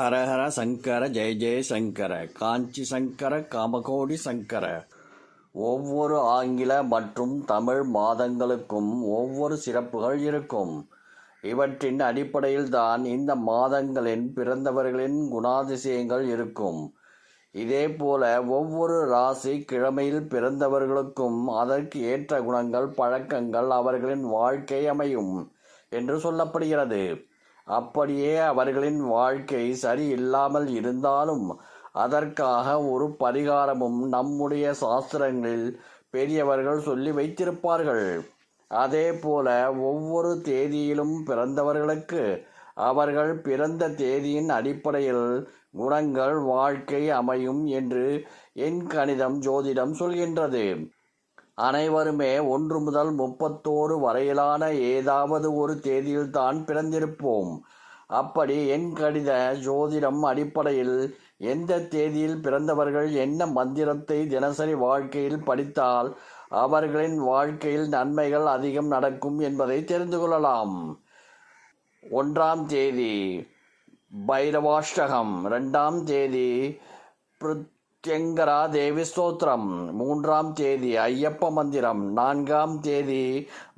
ஹரஹர சங்கர ஜெய ஜெய சங்கர காஞ்சி சங்கர காமகோடி சங்கர. ஒவ்வொரு ஆங்கில மற்றும் தமிழ் மாதங்களுக்கும் ஒவ்வொரு சிறப்புகள் இருக்கும். இவற்றின் அடிப்படையில்தான் இந்த மாதங்களின் பிறந்தவர்களின் குணாதிசயங்கள் இருக்கும். இதேபோல ஒவ்வொரு ராசி கிழமையில் பிறந்தவர்களுக்கும் அதற்கு ஏற்ற குணங்கள் பழக்கங்கள் அவர்களின் வாழ்க்கை அமையும் என்று சொல்லப்படுகிறது. அப்படியே அவர்களின் வாழ்க்கை சரியில்லாமல் இருந்தாலும் அதற்காக ஒரு பரிகாரமும் நம்முடைய சாஸ்திரங்களில் பெரியவர்கள் சொல்லி வைத்திருப்பார்கள். அதே போல ஒவ்வொரு தேதியிலும் பிறந்தவர்களுக்கு அவர்கள் பிறந்த தேதியின் அடிப்படையில் குணங்கள் வாழ்க்கை அமையும் என்று எண் கணிதம் ஜோதிடம் சொல்கின்றது. அனைவருமே 1 முதல் 31 வரையிலான ஏதாவது ஒரு தேதியில்தான் பிறந்திருப்போம். அப்படி எண் கணித ஜோதிடம் அடிப்படையில் எந்த தேதியில் பிறந்தவர்கள் என்ன மந்திரத்தை தினசரி வாழ்க்கையில் படித்தால் அவர்களின் வாழ்க்கையில் நன்மைகள் அதிகம் நடக்கும் என்பதை தெரிந்து கொள்ளலாம். 1ஆம் தேதி பைரவாஷ்டகம், 2ஆம் தேதி பிரத்யங்கரா தேவி ஸ்தோத்திரம், 3ஆம் தேதி ஐயப்ப மந்திரம், 4ஆம் தேதி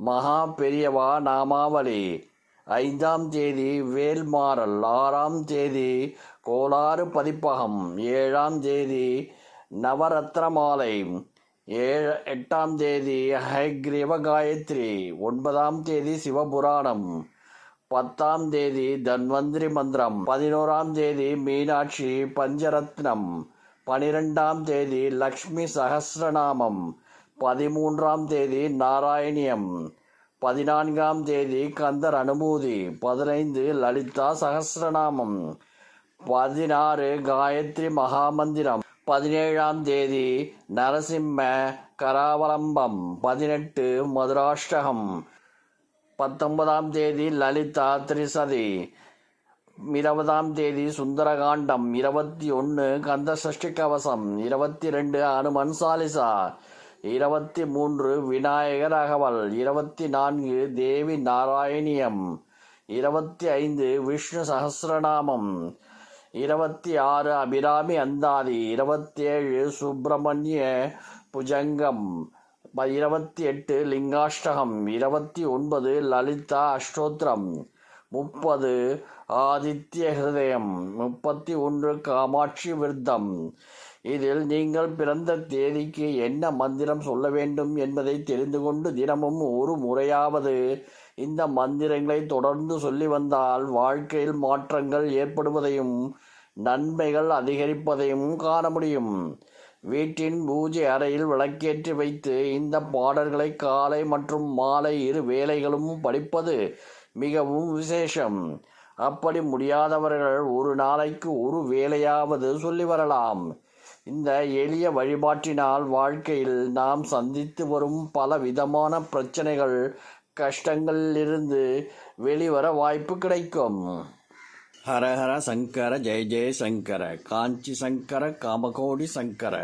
மகா பெரியவா நாமாவளி, 5ஆம் தேதி வேல்மாறல், 6ஆம் தேதி கோளாறு பதிப்பகம், 7ஆம் தேதி நவரத்ன மாலை, 8ஆம் தேதி ஹயக்ரீவ காயத்ரி, 9ஆம் தேதி சிவபுராணம், 10ஆம் தேதி தன்வந்திரி மந்திரம், 11ஆம் தேதி மீனாட்சி பஞ்சரத்னம், 12ஆம் தேதி லக்ஷ்மி சகஸ்ரநாமம், 13ஆம் தேதி நாராயணியம், 14ஆம் தேதி கந்தர் அனுபூதி, 15 லலிதா சகஸ்ரநாமம், 16 காயத்ரி மகாமந்திரம், 17ஆம் தேதி நரசிம்ம கராவலம்பம், 18 மதுராஷ்டகம், 19ஆம் தேதி லலிதா திரிசதி, 20ஆம் தேதி சுந்தரகாண்டம், 21 கந்த சஷ்டி கவசம், 22 அனுமன் சாலிசா, 23 விநாயகர் அகவல், 24 தேவி நாராயணியம், 25 விஷ்ணு சகஸ்ரநாமம், 26 அபிராமி அந்தாதி, 27 சுப்பிரமணிய புஜங்கம், 28 லிங்காஷ்டகம், 29 லலிதா அஷ்டோத்திரம், 30 ஆதித்ய ஹிருதயம், 31 காமாட்சி விருத்தம். இதில் நீங்கள் பிறந்த தேதிக்கு என்ன மந்திரம் சொல்ல வேண்டும் என்பதை தெரிந்து கொண்டு தினமும் ஒரு முறையாவது இந்த மந்திரங்களை தொடர்ந்து சொல்லி வந்தால் வாழ்க்கையில் மாற்றங்கள் ஏற்படுவதையும் நன்மைகள் அதிகரிப்பதையும் காண முடியும். வீட்டின் பூஜை அறையில் விளக்கேற்றி வைத்து இந்த பாடல்களை காலை மற்றும் மாலை 2 வேளைகளும் படிப்பது மிகவும் விசேஷம். அப்படி முடியாதவர்கள் ஒரு நாளைக்கு 1 வேளையாவது சொல்லி வரலாம். இந்த எளிய வழிபாட்டினால் வாழ்க்கையில் நாம் சந்தித்து வரும் பல விதமான பிரச்சனைகள் கஷ்டங்களிலிருந்து வெளிவர வாய்ப்பு கிடைக்கும். ஹரஹர சங்கர ஜெய ஜெய சங்கர காஞ்சி சங்கர காமகோடி சங்கர.